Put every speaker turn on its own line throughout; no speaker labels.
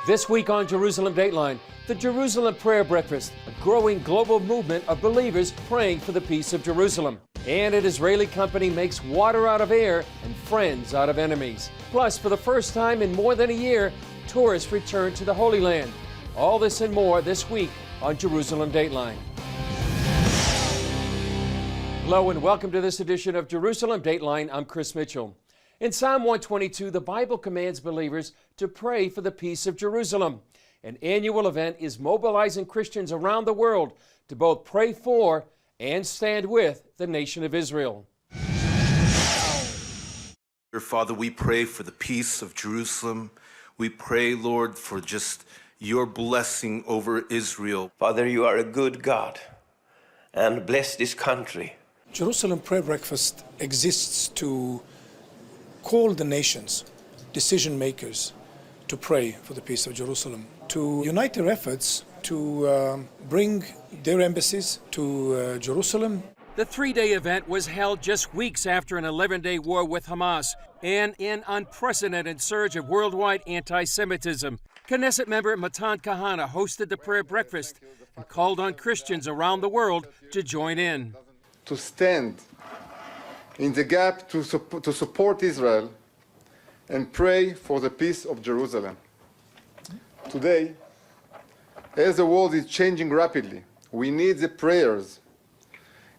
This week on Jerusalem Dateline, the Jerusalem Prayer Breakfast, a growing global movement of believers praying for the peace of Jerusalem. And an Israeli company makes water out of air and friends out of enemies. Plus, for the first time in more than a year, tourists return to the Holy Land. All this and more this week on Jerusalem Dateline. Hello and welcome to this edition of Jerusalem Dateline. I'm Chris Mitchell. In Psalm 122, the Bible commands believers to pray for the peace of Jerusalem. An annual event is mobilizing Christians around the world to both pray for and stand with the nation of Israel.
Dear Father, we pray for the peace of Jerusalem. We pray, Lord, for just your blessing over Israel.
Father, you are a good God, and bless this country.
Jerusalem Prayer Breakfast exists to call the nations, decision makers, to pray for the peace of Jerusalem, to unite their efforts to bring their embassies to Jerusalem.
The three-day event was held just weeks after an 11-day war with Hamas and an unprecedented surge of worldwide anti-Semitism. Knesset member Matan Kahana hosted the prayer breakfast and called on Christians around the world to join in.
To stand in the gap to support Israel and pray for the peace of Jerusalem. Today, as the world is changing rapidly, we need the prayers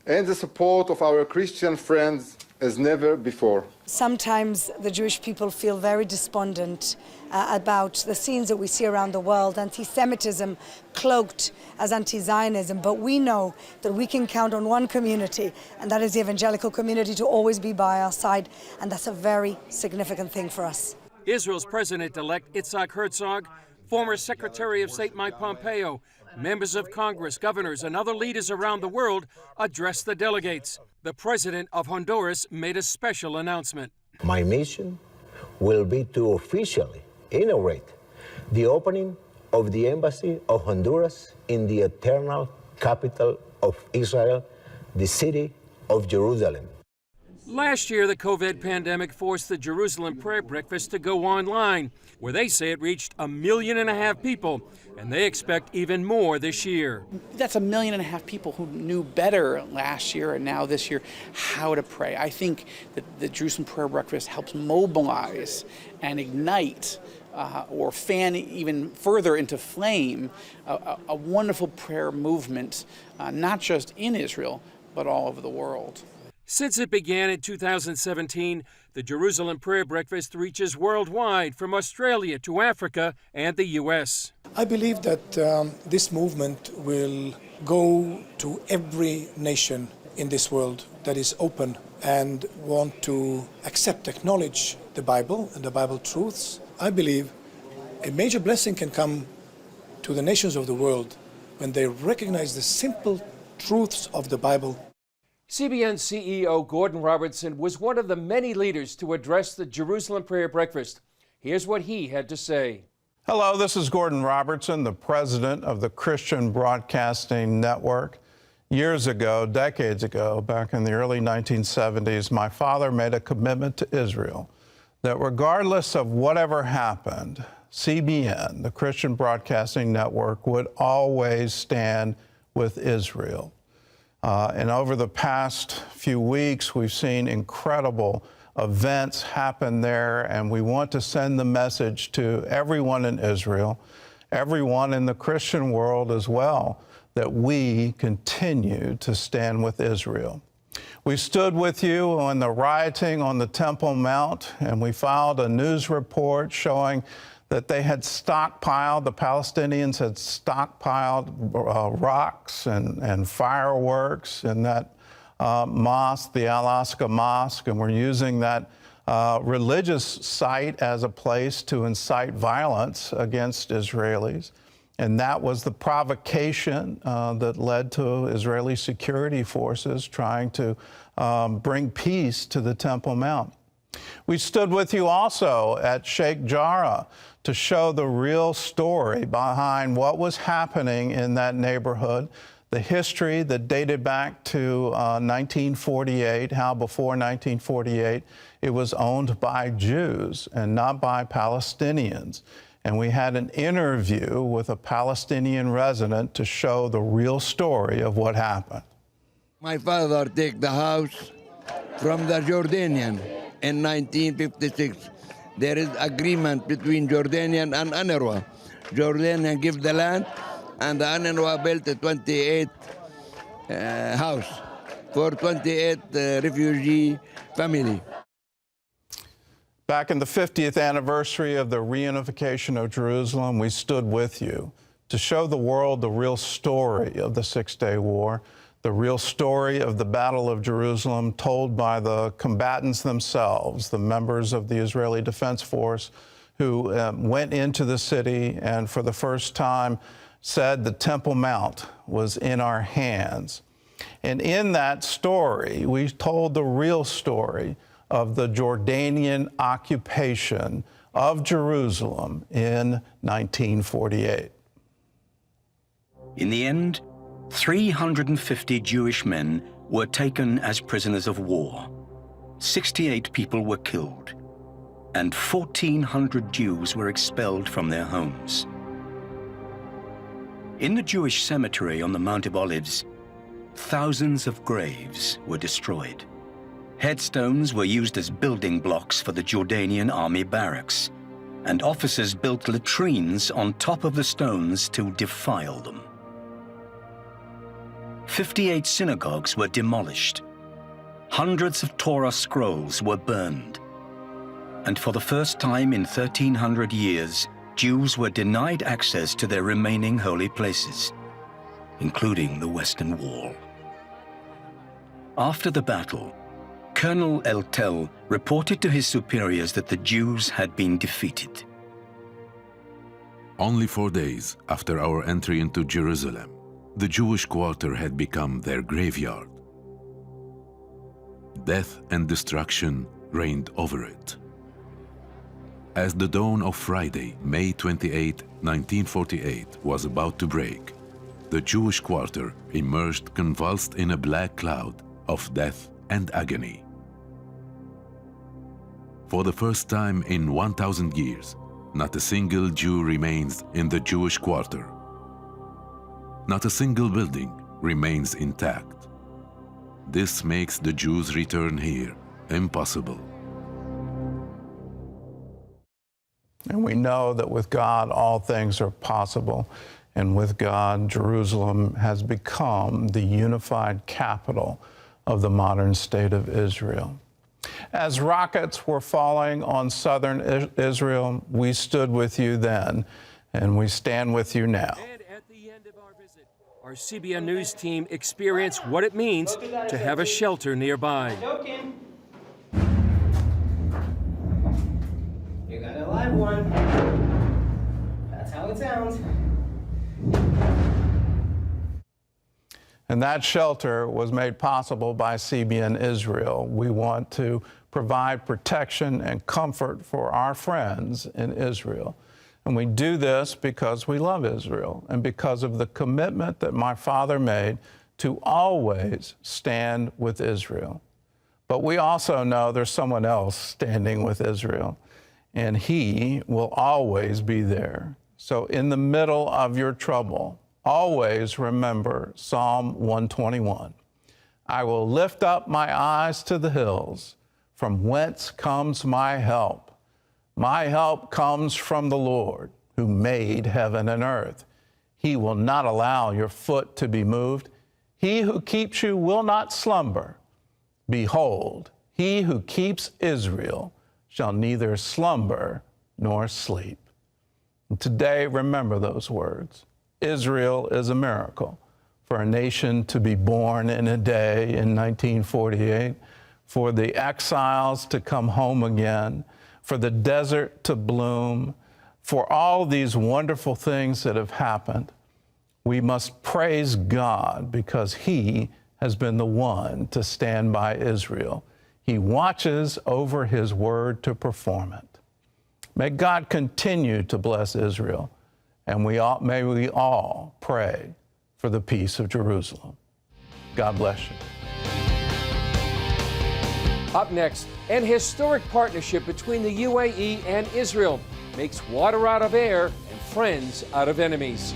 and the support of our Christian friends as never before.
Sometimes the Jewish people feel very despondent about the scenes that we see around the world, anti-Semitism cloaked as anti-Zionism, but we know that we can count on one community, and that is the evangelical community, to always be by our side, and that's a very significant thing for us.
Israel's President-elect Yitzhak Herzog, former Secretary of State Mike Pompeo, members of Congress, governors, and other leaders around the world addressed the delegates. The president of Honduras made a special announcement.
My mission will be to officially inaugurate the opening of the Embassy of Honduras in the eternal capital of Israel, the city of Jerusalem.
Last year, the COVID pandemic forced the Jerusalem Prayer Breakfast to go online, where they say it reached 1.5 million people, and they expect even more this year.
That's 1.5 million people who knew better last year and now this year how to pray. I think that the Jerusalem Prayer Breakfast helps mobilize and ignite or fan even further into flame a wonderful prayer movement, not just in Israel, but all over the world.
Since it began in 2017, the Jerusalem Prayer Breakfast reaches worldwide, from Australia to Africa and the U.S.
I believe that this movement will go to every nation in this world that is open and want to accept, acknowledge the Bible and the Bible truths. I believe a major blessing can come to the nations of the world when they recognize the simple truths of the Bible.
CBN CEO Gordon Robertson was one of the many leaders to address the Jerusalem Prayer Breakfast. Here's what he had to say.
Hello, this is Gordon Robertson, the president of the Christian Broadcasting Network. Years ago, decades ago, back in the early 1970s, my father made a commitment to Israel that regardless of whatever happened, CBN, the Christian Broadcasting Network, would always stand with Israel. And over the past few weeks, we've seen incredible events happen there, and we want to send the message to everyone in Israel, everyone in the Christian world as well, that we continue to stand with Israel. We stood with you on the rioting on the Temple Mount, and we filed a news report showing that they had stockpiled, the Palestinians had stockpiled rocks and fireworks in that mosque, the Al-Aqsa Mosque, and we're using that religious site as a place to incite violence against Israelis. And that was the provocation that led to Israeli security forces trying to bring peace to the Temple Mount. We stood with you also at Sheikh Jarrah to show the real story behind what was happening in that neighborhood, The history that dated back to 1948, how before 1948 it was owned by Jews and not by Palestinians. And we had an interview with a Palestinian resident to show the real story of what happened.
My father took the house from the Jordanian in 1956. There is agreement between Jordanian and UNRWA. Jordanian give the land, and the UNRWA built a 28 house for 28 refugee family.
Back in the 50th anniversary of the reunification of Jerusalem, we stood with you to show the world the real story of the Six-Day War, the real story of the Battle of Jerusalem told by the combatants themselves, the members of the Israeli Defense Force who went into the city and for the first time said the Temple Mount was in our hands. And in that story, we told the real story of the Jordanian occupation of Jerusalem in 1948.
In the end, 350 Jewish men were taken as prisoners of war. 68 people were killed, and 1,400 Jews were expelled from their homes. In the Jewish cemetery on the Mount of Olives, thousands of graves were destroyed. Headstones were used as building blocks for the Jordanian army barracks, and officers built latrines on top of the stones to defile them. 58 synagogues were demolished. Hundreds of Torah scrolls were burned. And for the first time in 1,300 years, Jews were denied access to their remaining holy places, including the Western Wall. After the battle, Colonel Eltel reported to his superiors that the Jews had been defeated.
Only 4 days after our entry into Jerusalem, the Jewish quarter had become their graveyard. Death and destruction reigned over it. As the dawn of Friday, May 28, 1948, was about to break, the Jewish quarter emerged convulsed in a black cloud of death and agony. For the first time in 1,000 years, not a single Jew remains in the Jewish quarter. Not a single building remains intact. This makes the Jews' return here impossible.
And we know that with God, all things are possible. And with God, Jerusalem has become the unified capital of the modern state of Israel. As rockets were falling on southern Israel, we stood with you then, and we stand with you now.
And at the end of our visit, our CBN News team experienced what it means to have a shelter nearby.
You got a live one. That's how it sounds.
And that shelter was made possible by CBN Israel. We want to provide protection and comfort for our friends in Israel. And we do this because we love Israel and because of the commitment that my father made to always stand with Israel. But we also know there's someone else standing with Israel, and he will always be there. So in the middle of your trouble, always remember Psalm 121. I will lift up my eyes to the hills, from whence comes my help. My help comes from the Lord, who made heaven and earth. He will not allow your foot to be moved. He who keeps you will not slumber. Behold, he who keeps Israel shall neither slumber nor sleep. And today, remember those words. Israel is a miracle. For a nation to be born in a day in 1948, for the exiles to come home again, for the desert to bloom, for all these wonderful things that have happened, we must praise God because He has been the one to stand by Israel. He watches over His word to perform it. May God continue to bless Israel. And may we all pray for for the peace of Jerusalem. God bless you.
Up next, an historic partnership between the UAE and Israel makes water out of air and friends out of enemies.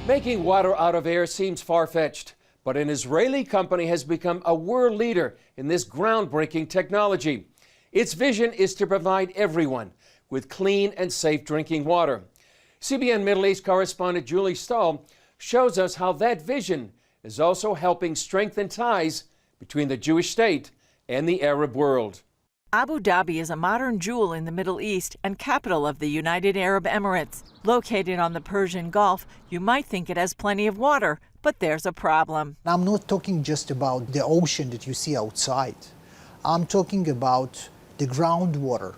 Making water out of air seems far-fetched, but an Israeli company has become a world leader in this groundbreaking technology. Its vision is to provide everyone with clean and safe drinking water. CBN Middle East correspondent Julie Stahl shows us how that vision is also helping strengthen ties between the Jewish state and the Arab world.
Abu Dhabi is a modern jewel in the Middle East and capital of the United Arab Emirates. Located on the Persian Gulf, you might think it has plenty of water, but there's a problem.
I'm not talking just about the ocean that you see outside. I'm talking about the groundwater.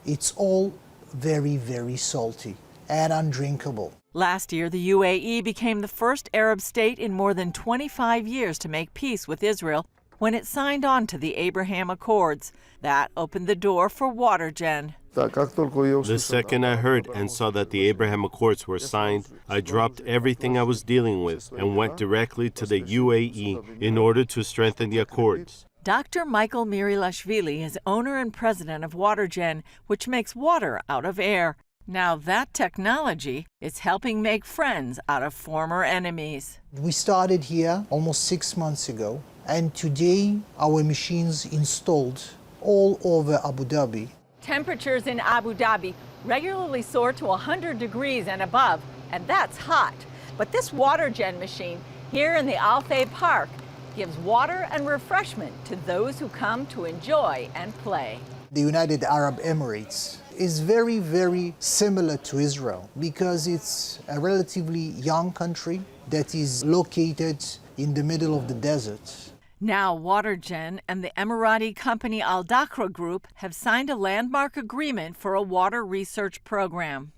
It's all very, very salty and undrinkable.
Last year, the UAE became the first Arab state in more than 25 years to make peace with Israel when it signed on to the Abraham Accords. That opened the door for Watergen.
The second I heard and saw that the Abraham Accords were signed, I dropped everything I was dealing with and went directly to the UAE in order to strengthen the accords.
Dr. Michael Mirilashvili is owner and president of Watergen, which makes water out of air. Now that technology is helping make friends out of former enemies.
We started here almost 6 months ago, and today our machines installed all over Abu Dhabi.
Temperatures in Abu Dhabi regularly soar to 100 degrees and above, and that's hot. But this Watergen machine here in the Al Fay Park gives water and refreshment to those who come to enjoy and play.
The United Arab Emirates is very, very similar to Israel because it's a relatively young country that is located in the middle of the desert.
Now Watergen and the Emirati company Al Dakra Group have signed a landmark agreement for a water research program.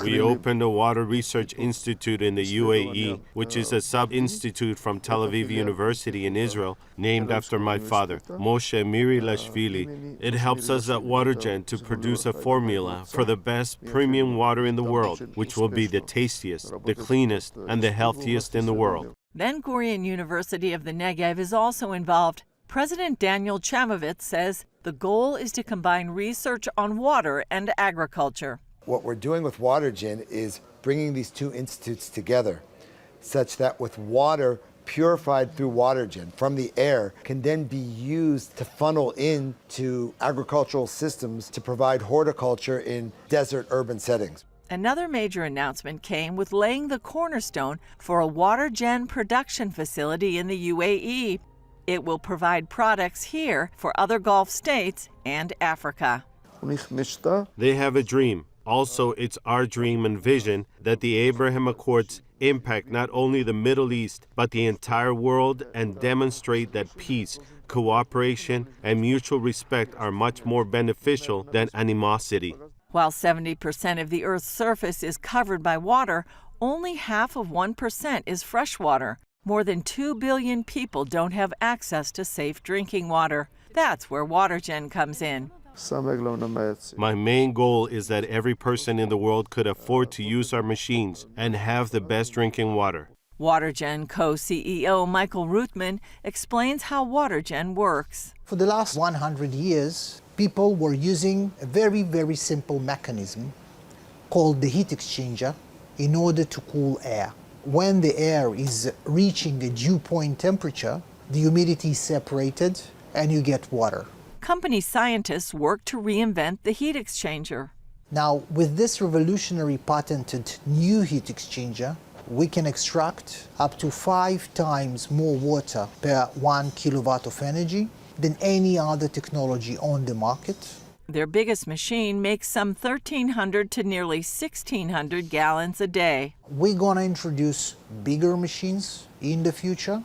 We opened a Water Research Institute in the UAE, which is a sub-institute from Tel Aviv University in Israel, named after my father, Moshe Mirilashvili. It helps us at Watergen to produce a formula for the best premium water in the world, which will be the tastiest, the cleanest, and the healthiest in the world.
Ben Gurion University of the Negev is also involved. President Daniel Chamovitz says the goal is to combine research on water and agriculture.
What we're doing with Watergen is bringing these two institutes together such that with water purified through Watergen from the air can then be used to funnel into agricultural systems to provide horticulture in desert urban settings.
Another major announcement came with laying the cornerstone for a Watergen production facility in the UAE. It will provide products here for other Gulf states and Africa.
They have a dream. Also, it's our dream and vision that the Abraham Accords impact not only the Middle East, but the entire world and demonstrate that peace, cooperation, and mutual respect are much more beneficial than animosity.
While 70% of the Earth's surface is covered by water, only half of 1% is fresh water. More than 2 billion people don't have access to safe drinking water. That's where Watergen comes in.
My main goal is that every person in the world could afford to use our machines and have the best drinking water.
Watergen co-CEO Michael Ruthman explains how Watergen works.
For the last 100 years, people were using a very, very simple mechanism called the heat exchanger in order to cool air. When the air is reaching a dew point temperature, the humidity is separated and you get water.
Company scientists work to reinvent the heat exchanger.
Now, with this revolutionary patented new heat exchanger, we can extract up to 5 times more water per 1 kilowatt of energy than any other technology on the market.
Their biggest machine makes some 1,300 to nearly 1,600 gallons a day.
We're going to introduce bigger machines in the future,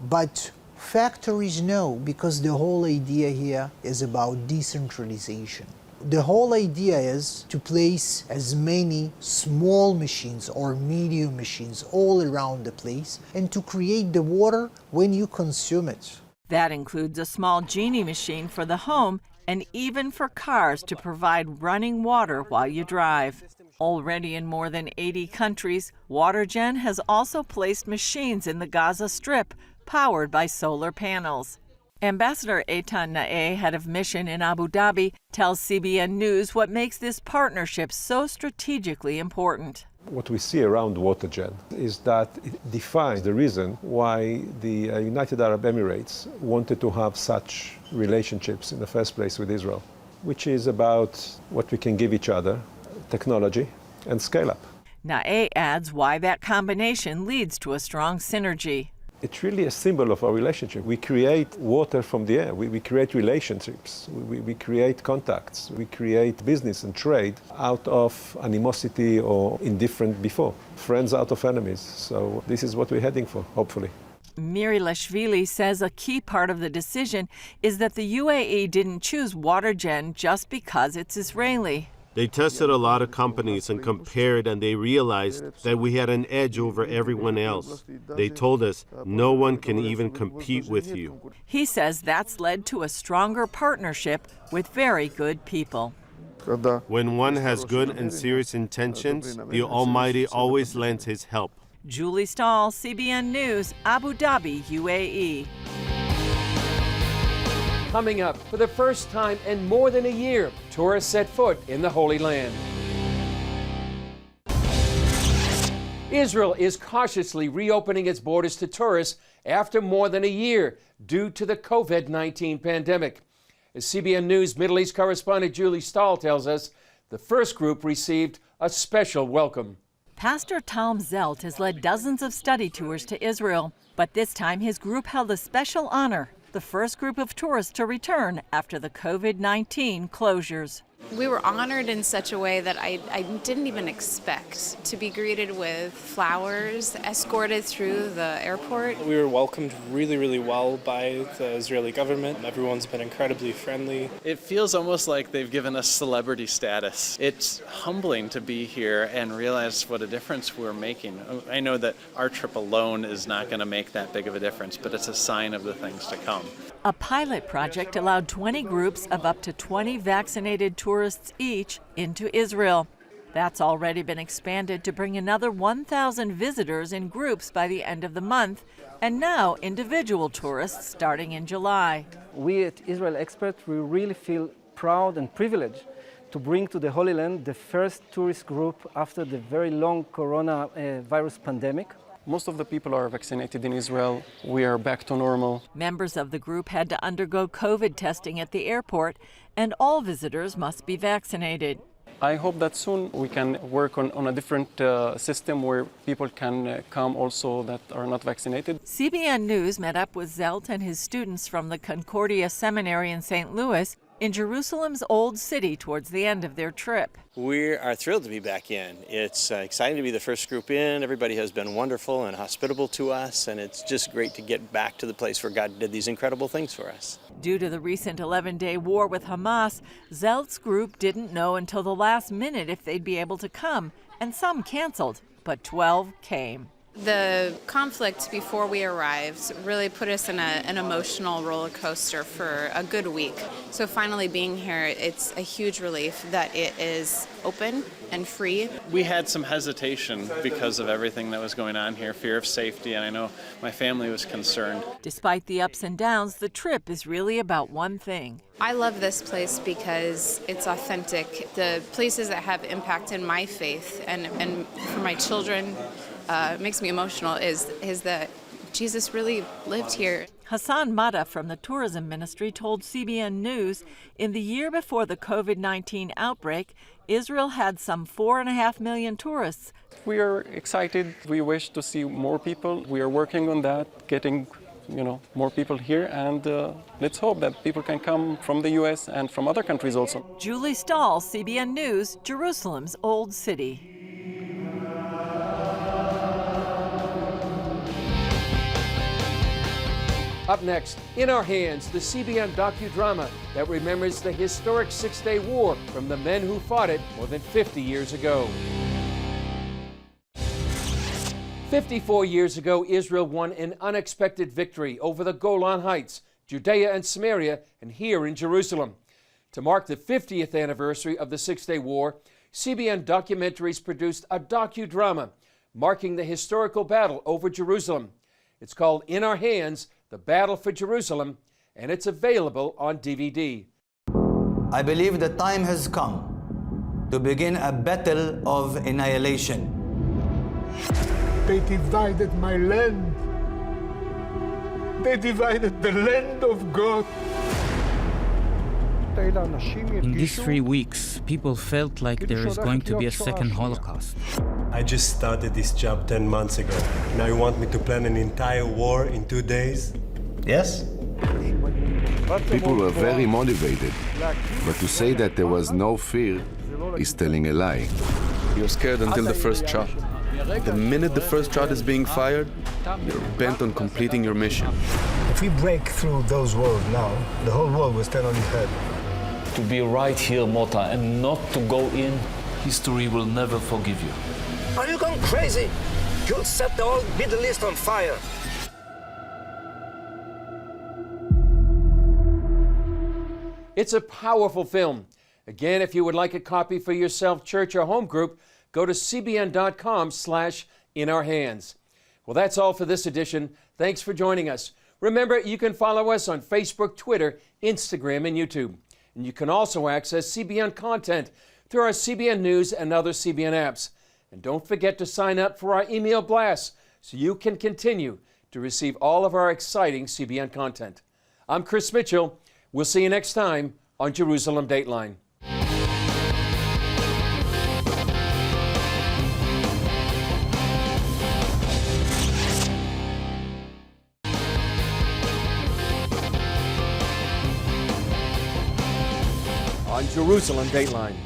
but factories know, because the whole idea here is about decentralization. The whole idea is to place as many small machines or medium machines all around the place and to create the water when you consume it.
That includes a small genie machine for the home and even for cars to provide running water while you drive. Already in more than 80 countries, Watergen has also placed machines in the Gaza Strip, powered by solar panels. Ambassador Eitan Naeh, head of mission in Abu Dhabi, tells CBN News what makes this partnership so strategically important.
What we see around Watergen is that it defines the reason why the United Arab Emirates wanted to have such relationships in the first place with Israel, which is about what we can give each other, technology, and scale up.
Naeh adds why that combination leads to a strong synergy.
It's really a symbol of our relationship. We create water from the air. We create relationships. We create contacts. We create business and trade out of animosity or indifference before. Friends out of enemies. So this is what we're heading for, hopefully.
Mirilashvili says a key part of the decision is that the UAE didn't choose Watergen just because it's Israeli.
They tested a lot of companies and compared, and they realized that we had an edge over everyone else. They told us, no one can even compete with you.
He says that's led to a stronger partnership with very good people.
When one has good and serious intentions, the Almighty always lends his help.
Julie Stahl, CBN News, Abu Dhabi, UAE.
Coming up, for the first time in more than a year, tourists set foot in the Holy Land. Israel is cautiously reopening its borders to tourists after more than a year due to the COVID-19 pandemic. As CBN News Middle East correspondent Julie Stahl tells us, the first group received a special welcome.
Pastor Tom Zelt has led dozens of study tours to Israel, but this time his group held a special honor, the first group of tourists to return after the COVID-19 closures.
We were honored in such a way that I didn't even expect to be greeted with flowers, escorted through the airport.
We were welcomed really, really well by the Israeli government. Everyone's been incredibly friendly. It feels almost like they've given us celebrity status. It's humbling to be here and realize what a difference we're making. I know that our trip alone is not going to make that big of a difference, but it's a sign of the things to come.
A pilot project allowed 20 groups of up to 20 vaccinated tourists each into Israel. That's already been expanded to bring another 1,000 visitors in groups by the end of the month, and now individual tourists starting in July.
We at Israel Experts, we really feel proud and privileged to bring to the Holy Land the first tourist group after the very long coronavirus pandemic. Most of the people are vaccinated in Israel. We are back to normal.
Members of the group had to undergo COVID testing at the airport, and all visitors must be vaccinated.
I hope that soon we can work on a different system where people can come also that are not vaccinated.
CBN News met up with Zelt and his students from the Concordia Seminary in St. Louis in Jerusalem's Old City towards the end of their trip.
We are thrilled to be back in. It's exciting to be the first group in. Everybody has been wonderful and hospitable to us, and it's just great to get back to the place where God did these incredible things for us.
Due to the recent 11-day war with Hamas, Zelt's group didn't know until the last minute if they'd be able to come, and some canceled, but 12 came.
The conflict before we arrived really put us in an emotional roller coaster for a good week. So finally being here, it's a huge relief that it is open and free.
We had some hesitation because of everything that was going on here, fear of safety, and I know my family was concerned.
Despite the ups and downs, the trip is really about one thing.
I love this place because it's authentic. The places that have impacted my faith and for my children, makes me emotional is that Jesus really lived here.
Hassan Mata from the tourism ministry told CBN News in the year before the COVID-19 outbreak, Israel had some 4.5 million tourists.
We are excited. We wish to see more people. We are working on that, getting more people here, and let's hope that people can come from the U.S. and from other countries also.
Julie Stahl, CBN News, Jerusalem's Old City.
Up next, in our hands, the CBN docudrama that remembers the historic Six-Day War from the men who fought it more than 50 years ago. 54 years ago, Israel won an unexpected victory over the Golan Heights, Judea and Samaria, and here in Jerusalem. To mark the 50th anniversary of the Six-Day War, CBN Documentaries produced a docudrama marking the historical battle over Jerusalem. It's called In Our Hands, The Battle for Jerusalem, and it's available on DVD.
I believe the time has come to begin a battle of annihilation.
They divided my land. They divided the land of God.
In these 3 weeks, people felt like there is going to be a second Holocaust.
I just started this job 10 months ago. Now you want me to plan an entire war in 2 days?
Yes?
People were very motivated, but to say that there was no fear is telling a lie.
You're scared until the first shot. The minute the first shot is being fired, you're bent on completing your mission.
If we break through those walls now, the whole world will stand on its head.
To be right here, Mota, and not to go in, history will never forgive you.
Are you going crazy? You'll set the whole Middle East on fire.
It's a powerful film. Again, if you would like a copy for yourself, church, or home group, go to cbn.com/inourhands. Well, that's all for this edition. Thanks for joining us. Remember, you can follow us on Facebook, Twitter, Instagram, and YouTube. And you can also access CBN content through our CBN News and other CBN apps. And don't forget to sign up for our email blasts so you can continue to receive all of our exciting CBN content. I'm Chris Mitchell. We'll see you next time on Jerusalem Dateline. On Jerusalem Dateline.